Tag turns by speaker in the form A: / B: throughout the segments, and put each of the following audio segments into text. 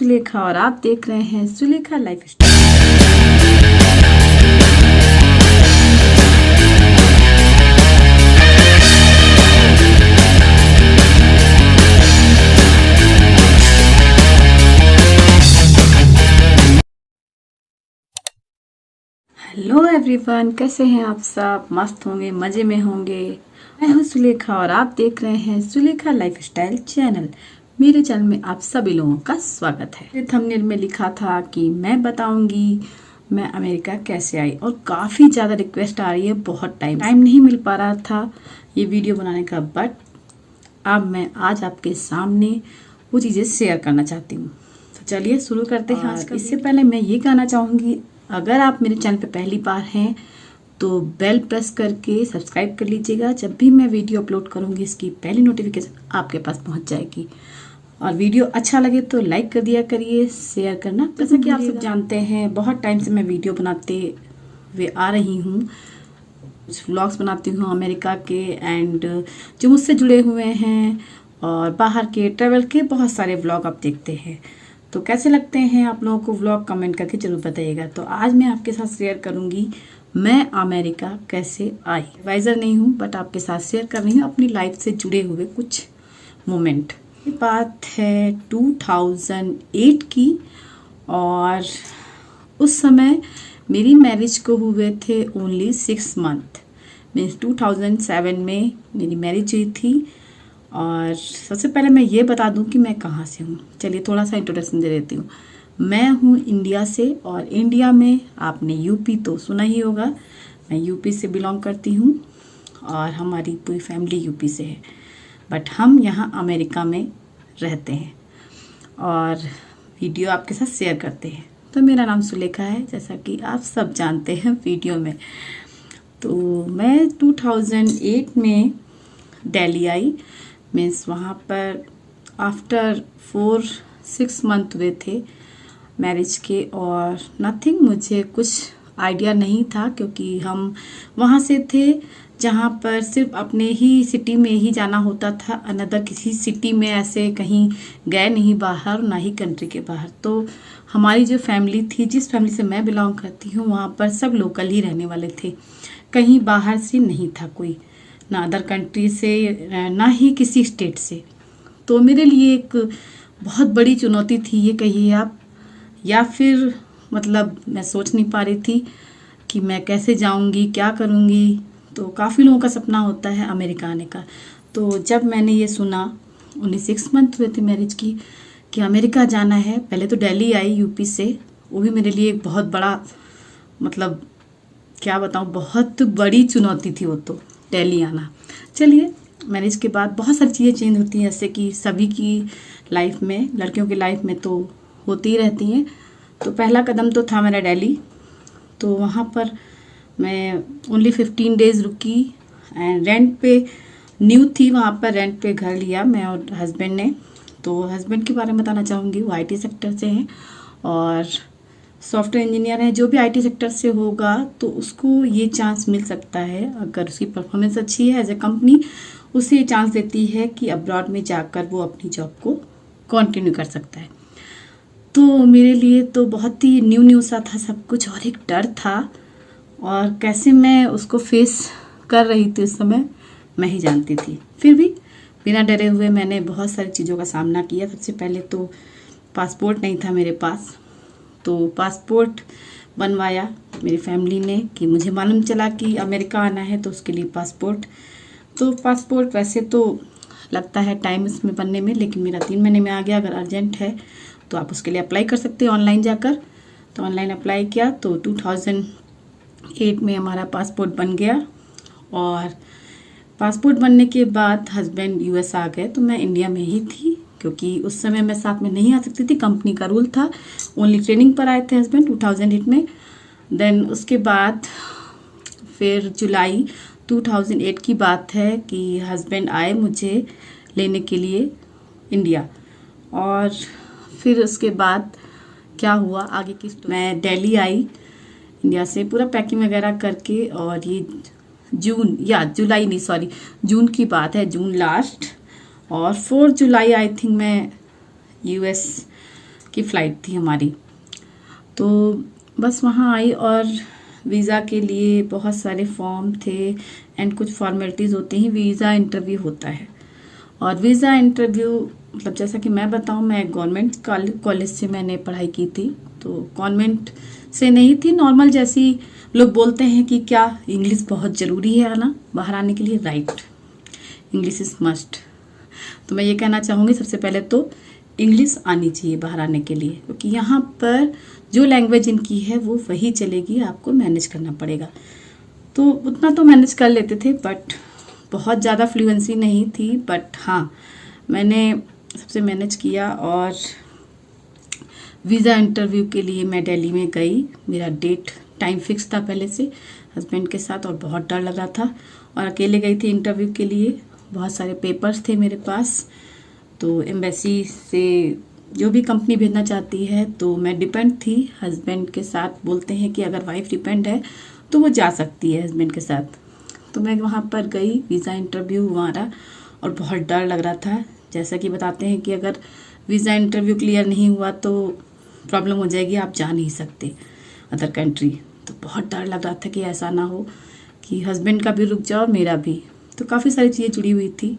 A: सुलेखा और आप देख रहे हैं Sulekha life style. Hello everyone, कैसे हैं आप सब? मस्त होंगे, मज़े में होंगे। मैं हूँ सुलेखा और आप देख रहे हैं सुलेखा लाइफ स्टाइल चैनल। मेरे चैनल में आप सभी लोगों का स्वागत है। थंबनेल में लिखा था कि मैं बताऊंगी मैं अमेरिका कैसे आई, और काफ़ी ज़्यादा रिक्वेस्ट आ रही है। बहुत टाइम नहीं मिल पा रहा था ये वीडियो बनाने का, बट अब मैं आज आपके सामने वो चीज़ें शेयर करना चाहती हूँ। तो चलिए शुरू करते हैं आज का। इससे पहले मैं ये कहना चाहूँगी, अगर आप मेरे चैनल पे पहली बार हैं तो बेल प्रेस करके सब्सक्राइब कर लीजिएगा। जब भी मैं वीडियो अपलोड करूँगी इसकी पहली नोटिफिकेशन आपके पास पहुँच जाएगी। और वीडियो अच्छा लगे तो लाइक कर दिया करिए, शेयर करना। जैसा कि आप सब जानते हैं, बहुत टाइम से मैं वीडियो बनाते हुए आ रही हूँ, व्लॉग्स बनाती हूँ अमेरिका के, एंड जो मुझसे जुड़े हुए हैं और बाहर के ट्रैवल के बहुत सारे व्लॉग आप देखते हैं। तो कैसे लगते हैं आप लोगों को व्लॉग, कमेंट करके जरूर बताइएगा। तो आज मैं आपके साथ शेयर करूंगी मैं अमेरिका कैसे आई। एडवाइज़र नहीं हूँ, बट आपके साथ शेयर कर रही हूँ अपनी लाइफ से जुड़े हुए कुछ मोमेंट। ये बात है 2008 की, और उस समय मेरी मैरिज को हुए थे ओनली 6 मंथ। मीन्स 2007 में मेरी मैरिज हुई थी। और सबसे पहले मैं ये बता दूं कि मैं कहाँ से हूँ। चलिए थोड़ा सा इंट्रोडक्शन दे देती हूँ। मैं हूँ इंडिया से, और इंडिया में आपने यूपी तो सुना ही होगा। मैं यूपी से बिलोंग करती हूँ और हमारी पूरी फैमिली यूपी से है, बट हम यहाँ अमेरिका में रहते हैं और वीडियो आपके साथ शेयर करते हैं। तो मेरा नाम सुलेखा है, जैसा कि आप सब जानते हैं वीडियो में। तो मैं 2008 में दिल्ली आई। मीन्स वहाँ पर आफ्टर 4-6 मंथ हुए थे मैरिज के, और नथिंग, मुझे कुछ आइडिया नहीं था, क्योंकि हम वहाँ से थे जहाँ पर सिर्फ अपने ही सिटी में ही जाना होता था। अनदर किसी सिटी में ऐसे कहीं गए नहीं बाहर, ना ही कंट्री के बाहर। तो हमारी जो फैमिली थी, जिस फैमिली से मैं बिलोंग करती हूँ, वहाँ पर सब लोकल ही रहने वाले थे। कहीं बाहर से नहीं था कोई, ना अदर कंट्री से, ना ही किसी स्टेट से। तो मेरे लिए एक बहुत बड़ी चुनौती थी ये कहिए आप, या फिर मतलब मैं सोच नहीं पा रही थी कि मैं कैसे जाऊंगी, क्या करूंगी। तो काफ़ी लोगों का सपना होता है अमेरिका आने का। तो जब मैंने ये सुना, 6 मंथ हुए थे मैरिज की, कि अमेरिका जाना है। पहले तो दिल्ली आई यूपी से, वो भी मेरे लिए एक बहुत बड़ा, मतलब क्या बताऊँ, बहुत बड़ी चुनौती थी वो तो, दिल्ली आना। चलिए, मैरिज के बाद बहुत सारी चीज़ें चेंज होती हैं, जैसे कि सभी की लाइफ में, लड़कियों की लाइफ में तो होती ही रहती हैं। तो पहला कदम तो था मेरा दिल्ली। तो वहाँ पर मैं ओनली 15 डेज़ रुकी, एंड रेंट पे न्यू थी, वहाँ पर रेंट पे घर लिया मैं और हस्बैंड ने। तो हस्बैंड के बारे में बताना चाहूँगी, वो IT सेक्टर से हैं और सॉफ्टवेयर इंजीनियर है। जो भी IT सेक्टर से होगा तो उसको ये चांस मिल सकता है, अगर उसकी परफॉर्मेंस अच्छी है एज ए कंपनी, उसे ये चांस देती है कि अब्रॉड में जाकर वो अपनी जॉब को कंटिन्यू कर सकता है। तो मेरे लिए तो बहुत ही न्यू सा था सब कुछ, और एक डर था, और कैसे मैं उसको फेस कर रही थी उस समय मैं ही जानती थी। फिर भी बिना डरे हुए मैंने बहुत सारी चीज़ों का सामना किया। सबसे पहले तो पासपोर्ट नहीं था मेरे पास, तो पासपोर्ट बनवाया मेरी फैमिली ने, कि मुझे मालूम चला कि अमेरिका आना है तो उसके लिए पासपोर्ट। तो पासपोर्ट वैसे तो लगता है टाइम इसमें बनने में, लेकिन मेरा 3 महीने में आ गया। अगर अर्जेंट है तो आप उसके लिए अप्लाई कर सकते हैं ऑनलाइन जाकर। तो ऑनलाइन अप्लाई किया तो 2008 में हमारा पासपोर्ट बन गया। और पासपोर्ट बनने के बाद हस्बैंड US आ गए, तो मैं इंडिया में ही थी, क्योंकि उस समय मैं साथ में नहीं आ सकती थी, कंपनी का रूल था। ओनली ट्रेनिंग पर आए थे हस्बैंड 2008 में। देन उसके बाद फिर जुलाई 2008 की बात है कि हस्बैंड आए मुझे लेने के लिए इंडिया। और फिर उसके बाद क्या हुआ आगे की, मैं दिल्ली आई इंडिया से पूरा पैकिंग वगैरह करके, और ये जून की बात है, जून लास्ट। और 4 जुलाई आई थिंक मैं US की फ़्लाइट थी हमारी। तो बस वहाँ आई और वीज़ा के लिए बहुत सारे फॉर्म थे एंड कुछ फॉर्मेलिटीज़ होती हैं, वीज़ा इंटरव्यू होता है। और वीज़ा इंटरव्यू मतलब जैसा कि मैं बताऊँ, मैं गवर्नमेंट कॉलेज से मैंने पढ़ाई की थी, तो कॉन्वेंट से नहीं थी, नॉर्मल जैसी लोग बोलते हैं कि क्या इंग्लिश बहुत ज़रूरी है आना बाहर आने के लिए। Right, English is must. तो मैं ये कहना चाहूँगी सबसे पहले तो इंग्लिश आनी चाहिए बाहर आने के लिए, क्योंकि यहाँ पर जो लैंग्वेज इनकी है वो वही चलेगी, आपको मैनेज करना पड़ेगा। तो उतना तो मैनेज कर लेते थे, बट बहुत ज़्यादा फ्लुएंसी नहीं थी, बट हाँ मैंने सबसे मैनेज किया। और वीज़ा इंटरव्यू के लिए मैं दिल्ली में गई। मेरा डेट टाइम फिक्स था पहले से हस्बैंड के साथ, और बहुत डर लग रहा था और अकेले गई थी इंटरव्यू के लिए। बहुत सारे पेपर्स थे मेरे पास। तो एम्बेसी से जो भी कंपनी भेजना चाहती है, तो मैं डिपेंड थी हस्बैंड के साथ। बोलते हैं कि अगर वाइफ डिपेंड है तो वो जा सकती है हस्बैंड के साथ। तो मैं वहाँ पर गई, वीज़ा इंटरव्यू हमारा, और बहुत डर लग रहा था। जैसा कि बताते हैं कि अगर वीज़ा इंटरव्यू क्लियर नहीं हुआ तो प्रॉब्लम हो जाएगी, आप जा नहीं सकते अदर कंट्री। तो बहुत डर लग रहा था कि ऐसा ना हो कि हस्बैंड का भी रुक जाओ और मेरा भी। तो काफ़ी सारी चीज़ें जुड़ी हुई थी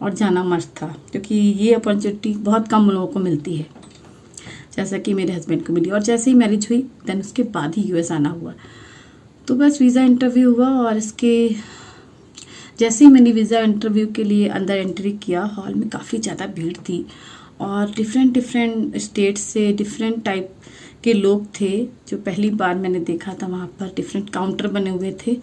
A: और जाना मस्त था, क्योंकि ये अपॉर्चुनिटी बहुत कम लोगों को मिलती है, जैसा कि मेरे हस्बैंड को मिली। और जैसे ही मैरिज हुई देन उसके बाद ही यूएस आना हुआ। तो बस वीज़ा इंटरव्यू हुआ, और इसके जैसे ही मैंने वीज़ा इंटरव्यू के लिए अंदर एंट्री किया, हॉल में काफ़ी ज़्यादा भीड़ थी और डिफरेंट स्टेट से डिफरेंट टाइप के लोग थे जो पहली बार मैंने देखा था। वहाँ पर डिफरेंट काउंटर बने हुए थे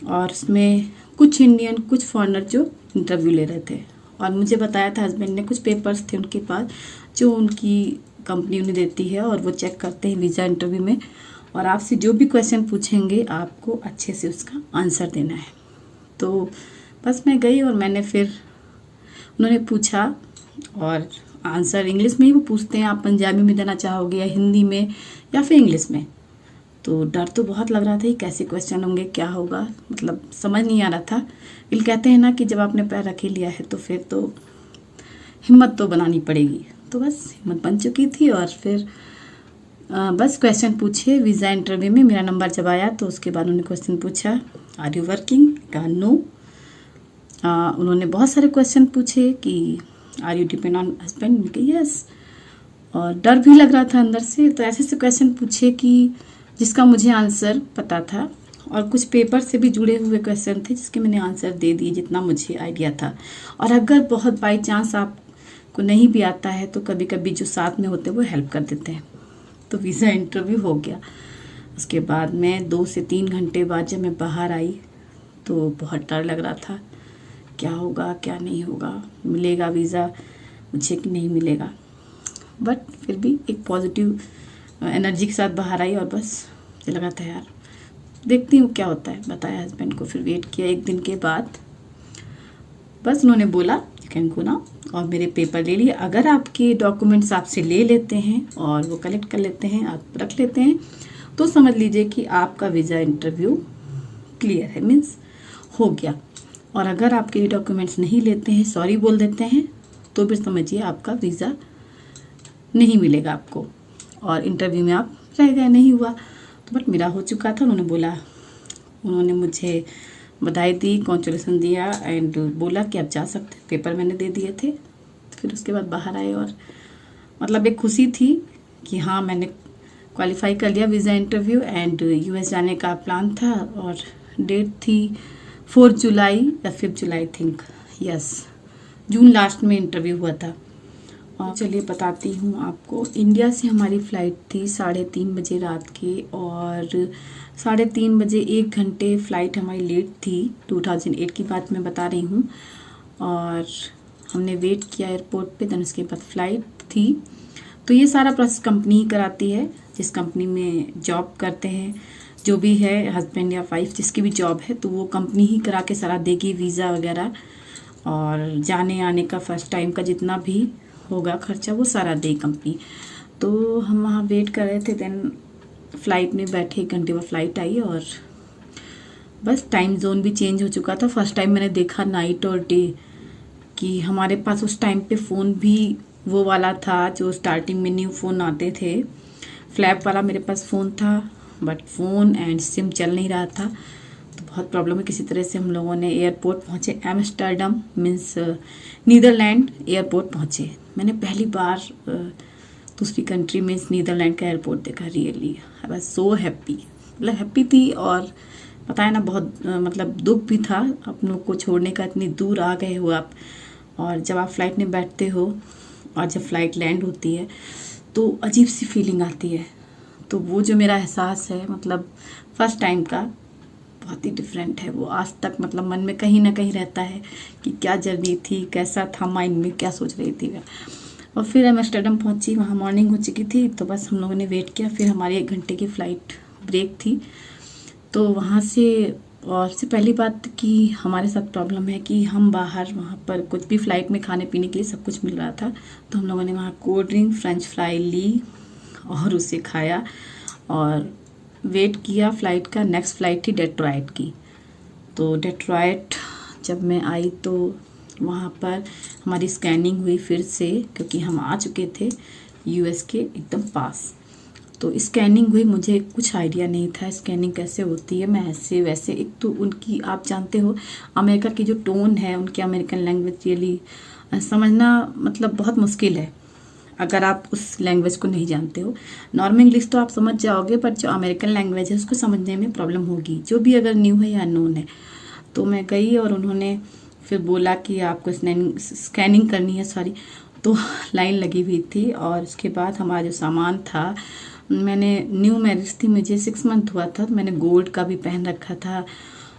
A: और उसमें कुछ इंडियन कुछ फॉरेनर जो इंटरव्यू ले रहे थे। और मुझे बताया था हस्बैंड ने, कुछ पेपर्स थे उनके पास जो उनकी कंपनी उन्हें देती है और वो चेक करते हैं वीज़ा इंटरव्यू में, और आपसे जो भी क्वेश्चन पूछेंगे आपको अच्छे से उसका आंसर देना है। तो बस मैं गई और मैंने फिर उन्होंने पूछा, और आंसर इंग्लिश में ही वो पूछते हैं, आप पंजाबी में देना चाहोगे या हिंदी में या फिर इंग्लिश में। तो डर तो बहुत लग रहा था, कैसे क्वेश्चन होंगे, क्या होगा, मतलब समझ नहीं आ रहा था। फिर कहते हैं ना कि जब आपने पैर रख ही लिया है तो फिर तो हिम्मत तो बनानी पड़ेगी। तो बस हिम्मत बन चुकी थी और फिर बस क्वेश्चन पूछे वीज़ा इंटरव्यू में। मेरा नंबर जब आया तो उसके बाद उन्होंने क्वेश्चन पूछा, आर यू वर्किंग? कहा नो। उन्होंने बहुत सारे क्वेश्चन पूछे कि are you depend on husband? Yes. और डर भी लग रहा था अंदर से। तो ऐसे क्वेश्चन पूछे कि जिसका मुझे आंसर पता था, और कुछ पेपर से भी जुड़े हुए क्वेश्चन थे जिसके मैंने आंसर दे दिए जितना मुझे आइडिया था। और अगर बहुत बाई चांस आपको नहीं भी आता है तो कभी कभी जो साथ में होते हैं वो हेल्प कर देते हैं। तो वीज़ा इंटरव्यू हो गया। उसके बाद मैं 2 से 3 घंटे बाद जब मैं बाहर आई तो बहुत डर लग रहा था, क्या होगा क्या नहीं होगा, मिलेगा वीज़ा मुझे कि नहीं मिलेगा। बट फिर भी एक पॉजिटिव एनर्जी के साथ बाहर आई और बस मुझे लगा था यार देखती हूँ क्या होता है। बताया हस्बैंड को, फिर वेट किया। 1 दिन के बाद बस उन्होंने बोला यू कैन गो नाउ, और मेरे पेपर ले लिए। अगर आपके डॉक्यूमेंट्स आपसे ले लेते हैं और वो कलेक्ट कर लेते हैं, आप रख लेते हैं, तो समझ लीजिए कि आपका वीज़ा इंटरव्यू क्लियर है, मीन्स हो गया। और अगर आपके डॉक्यूमेंट्स नहीं लेते हैं, सॉरी बोल देते हैं, तो फिर समझिए आपका वीज़ा नहीं मिलेगा आपको और इंटरव्यू में आप रह गए, नहीं हुआ। तो बट मेरा हो चुका था। उन्होंने मुझे बधाई दी, कॉन्ग्रेचुलेसन दिया एंड बोला कि आप जा सकते। पेपर मैंने दे दिए थे। तो फिर उसके बाद बाहर आए और मतलब एक खुशी थी कि हाँ मैंने क्वालिफाई कर लिया वीज़ा इंटरव्यू। एंड यूएस जाने का प्लान था और डेट थी 4 जुलाई या 5 जुलाई थिंक, यस, जून लास्ट में इंटरव्यू हुआ था। और चलिए बताती हूँ आपको। इंडिया से हमारी फ़्लाइट थी 3:30 बजे रात के, और 3:30 बजे 1 घंटे फ़्लाइट हमारी लेट थी। 2008 की बात मैं बता रही हूँ। और हमने वेट किया एयरपोर्ट पे, देन उसके बाद फ़्लाइट थी। तो ये सारा प्रोसेस कंपनी ही कराती है, जिस कंपनी में जॉब करते हैं जो भी है, हस्बैंड या वाइफ जिसकी भी जॉब है, तो वो कंपनी ही करा के सारा देगी, वीज़ा वगैरह और जाने आने का फर्स्ट टाइम का जितना भी होगा खर्चा वो सारा दे कंपनी। तो हम वहाँ वेट कर रहे थे। देन फ़्लाइट में बैठे, 1 घंटे बाद फ़्लाइट आई और बस टाइम जोन भी चेंज हो चुका था। फर्स्ट टाइम मैंने देखा नाइट और डे, कि हमारे पास उस टाइम पे फ़ोन भी वो वाला था जो स्टार्टिंग में न्यू फ़ोन आते थे, फ्लैप वाला मेरे पास फ़ोन था, बट फ़ोन एंड सिम चल नहीं रहा था, तो बहुत प्रॉब्लम है। किसी तरह से हम लोगों ने एयरपोर्ट पहुँचे, एम्स्टर्डम मीन्स नीदरलैंड एयरपोर्ट पहुँचे। मैंने पहली बार दूसरी कंट्री में नीदरलैंड का एयरपोर्ट देखा। Really I was so happy, मतलब हैप्पी थी, और पता है ना बहुत मतलब दुख भी था अपनों को छोड़ने का। इतनी दूर आ गए हो आप, और जब आप फ्लाइट में बैठते हो और जब फ्लाइट लैंड होती है तो अजीब सी फीलिंग आती है। तो वो जो मेरा एहसास है मतलब फर्स्ट टाइम का, बहुत ही डिफरेंट है वो। आज तक मतलब मन में कहीं ना कहीं रहता है कि क्या जर्नी थी, कैसा था माइंड में, क्या सोच रही थी मैं। और फिर एम्स्टर्डम पहुंची, वहाँ मॉर्निंग हो चुकी थी, तो बस हम लोगों ने वेट किया। फिर हमारी 1 घंटे की फ़्लाइट ब्रेक थी, तो वहाँ से, और से पहली बात कि हमारे साथ प्रॉब्लम है कि हम बाहर वहाँ पर कुछ भी फ़्लाइट में खाने पीने के लिए सब कुछ मिल रहा था, तो हम लोगों ने वहाँ कोल्ड ड्रिंक फ्रेंच फ्राई ली और उसे खाया और वेट किया फ़्लाइट का। नेक्स्ट फ़्लाइट थी डेट्रॉयट की, तो डेट्रॉयट जब मैं आई तो वहाँ पर हमारी स्कैनिंग हुई फिर से, क्योंकि हम आ चुके थे यूएस के एकदम पास। तो स्कैनिंग हुई, मुझे कुछ आइडिया नहीं था स्कैनिंग कैसे होती है। मैं ऐसे वैसे, एक तो उनकी आप जानते हो अमेरिका की जो टोन है, उनकी अमेरिकन लैंग्वेज रियली समझना मतलब बहुत मुश्किल है अगर आप उस लैंग्वेज को नहीं जानते हो। नॉर्मल इंग्लिश तो आप समझ जाओगे, बट जो अमेरिकन लैंग्वेज है उसको समझने में प्रॉब्लम होगी, जो भी अगर न्यू है या अननोन है। तो मैं गई और उन्होंने फिर बोला कि आपको स्कैनिंग करनी है, सॉरी। तो लाइन लगी हुई थी, और उसके बाद हमारा जो सामान था, मैंने न्यू मैरिज थी, मुझे 6 मंथ हुआ था, तो मैंने गोल्ड का भी पहन रखा था,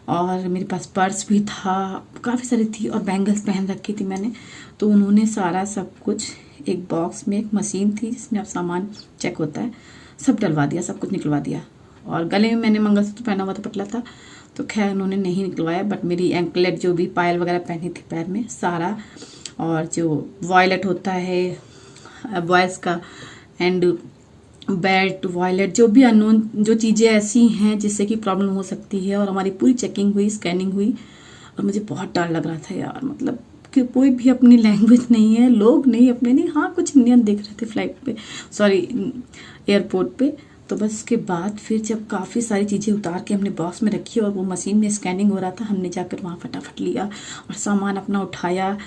A: और मेरे पास पर्स भी था, काफ़ी सारी थी, और बैंगल्स पहन रखी थी मैंने। तो उन्होंने सारा सब कुछ एक बॉक्स में, एक मशीन थी जिसमें आप सामान चेक होता है, सब डलवा दिया, सब कुछ निकलवा दिया। और गले में मैंने मंगलसूत्र पहना हुआ था, पतला था, तो खैर उन्होंने नहीं निकलवाया, बट मेरी एंकलेट जो भी पायल वगैरह पहनी थी पैर में सारा, और जो वॉयलेट होता है बॉयज़ का, एंड बेल्ट, वॉयलेट, जो भी अननोन जो चीज़ें ऐसी हैं जिससे कि प्रॉब्लम हो सकती है, और हमारी पूरी चेकिंग हुई, स्कैनिंग हुई। और मुझे बहुत डर लग रहा था यार, मतलब कि कोई भी अपनी लैंग्वेज नहीं है, लोग नहीं अपने नहीं, हाँ कुछ इंडियन दिख रहे थे फ्लाइट पे, सॉरी एयरपोर्ट पे। तो बस उसके बाद फिर जब काफ़ी सारी चीज़ें उतार के हमने बॉक्स में रखी और वो मशीन में स्कैनिंग हो रहा था, हमने जाकर वहाँ फटाफट लिया और सामान अपना उठाया।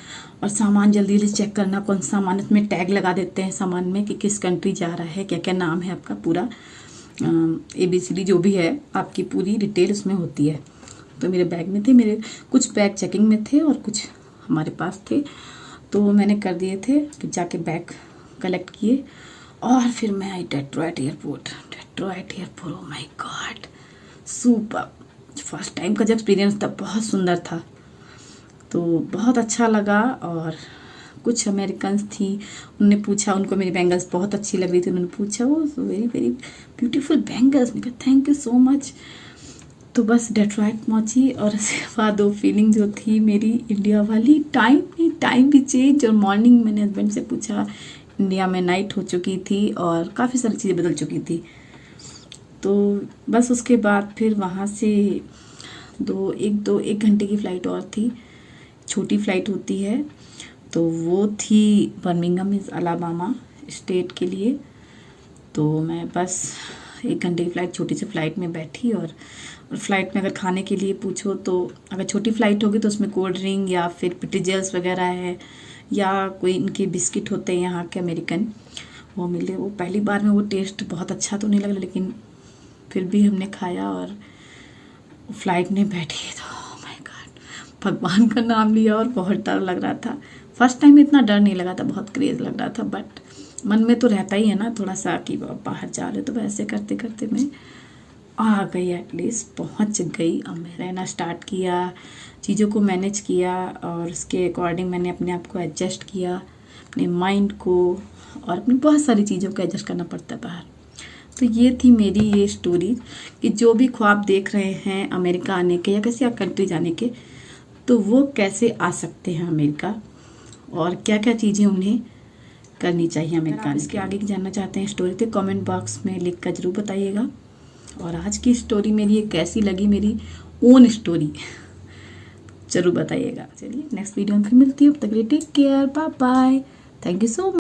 A: और सामान जल्दी जल्दी चेक करना, कौन सा सामान, इसमें टैग लगा देते हैं सामान में कि किस कंट्री जा रहा है, क्या क्या नाम है आपका, पूरा ABCD जो भी है आपकी पूरी डिटेल उसमें होती है। तो मेरे बैग में थे, मेरे कुछ बैग चेकिंग में थे और कुछ हमारे पास थे, तो मैंने कर दिए थे कि जाके बैग कलेक्ट किए। और फिर मैं आई Detroit airport. Oh my god, super. First time का जब एक्सपीरियंस था बहुत सुंदर था, तो बहुत अच्छा लगा। और कुछ अमेरिकन्स थी, उन्होंने पूछा, उनको मेरी बैंगल्स बहुत अच्छी लग रही थी, उन्होंने पूछा वो वेरी वेरी ब्यूटीफुल बैंगल्स। मैंने कहा थैंक यू सो मच। तो बस डेट्रॉयट पहुंची, और उसके बाद वो फीलिंग जो थी मेरी इंडिया वाली, टाइम भी चेंज। और मॉर्निंग मैंने हस्बैंड से पूछा, इंडिया में नाइट हो चुकी थी और काफ़ी सारी चीज़ें बदल चुकी थी। तो बस उसके बाद फिर वहाँ से एक घंटे की फ़्लाइट और थी, छोटी फ़्लाइट होती है, तो वो थी बर्मिंघम अलाबामा स्टेट के लिए। तो मैं बस 1 घंटे की फ़्लाइट, छोटी सी फ़्लाइट में बैठी। और फ़्लाइट में अगर खाने के लिए पूछो तो अगर छोटी फ़्लाइट होगी तो उसमें कोल्ड ड्रिंक या फिर पिटिजल्स वगैरह है, या कोई इनके बिस्किट होते हैं यहाँ के अमेरिकन, वो मिले। वो पहली बार में वो टेस्ट बहुत अच्छा तो नहीं लगा, लेकिन फिर भी हमने खाया। और फ्लाइट में बैठी तो ओह माय गॉड, भगवान का नाम लिया और बहुत डर लग रहा था। फर्स्ट टाइम इतना डर नहीं लगा था, बहुत क्रेज़ लग रहा था, बट मन में तो रहता ही है ना थोड़ा सा कि बाहर जा रहे। तो वैसे करते करते मैं आ गई, एटलीस्ट पहुंच गई। अब मैं रहना स्टार्ट किया, चीज़ों को मैनेज किया, और उसके अकॉर्डिंग मैंने अपने आप को एडजस्ट किया, अपने माइंड को, और अपनी बहुत सारी चीज़ों को एडजस्ट करना पड़ता है बाहर। तो ये थी मेरी ये स्टोरी कि जो भी ख्वाब देख रहे हैं अमेरिका आने के या किसी और कंट्री जाने के, तो वो कैसे आ सकते हैं अमेरिका, और क्या क्या चीज़ें उन्हें करनी चाहिए अमेरिका। इसके आगे की जानना चाहते हैं स्टोरी, तो कमेंट बॉक्स में लिख कर जरूर बताइएगा। और आज की स्टोरी मेरी ये कैसी लगी, मेरी ओन स्टोरी, जरूर बताइएगा। चलिए नेक्स्ट वीडियो में फिर मिलती हूँ, तब तक के लिए take care, bye bye, thank you so much.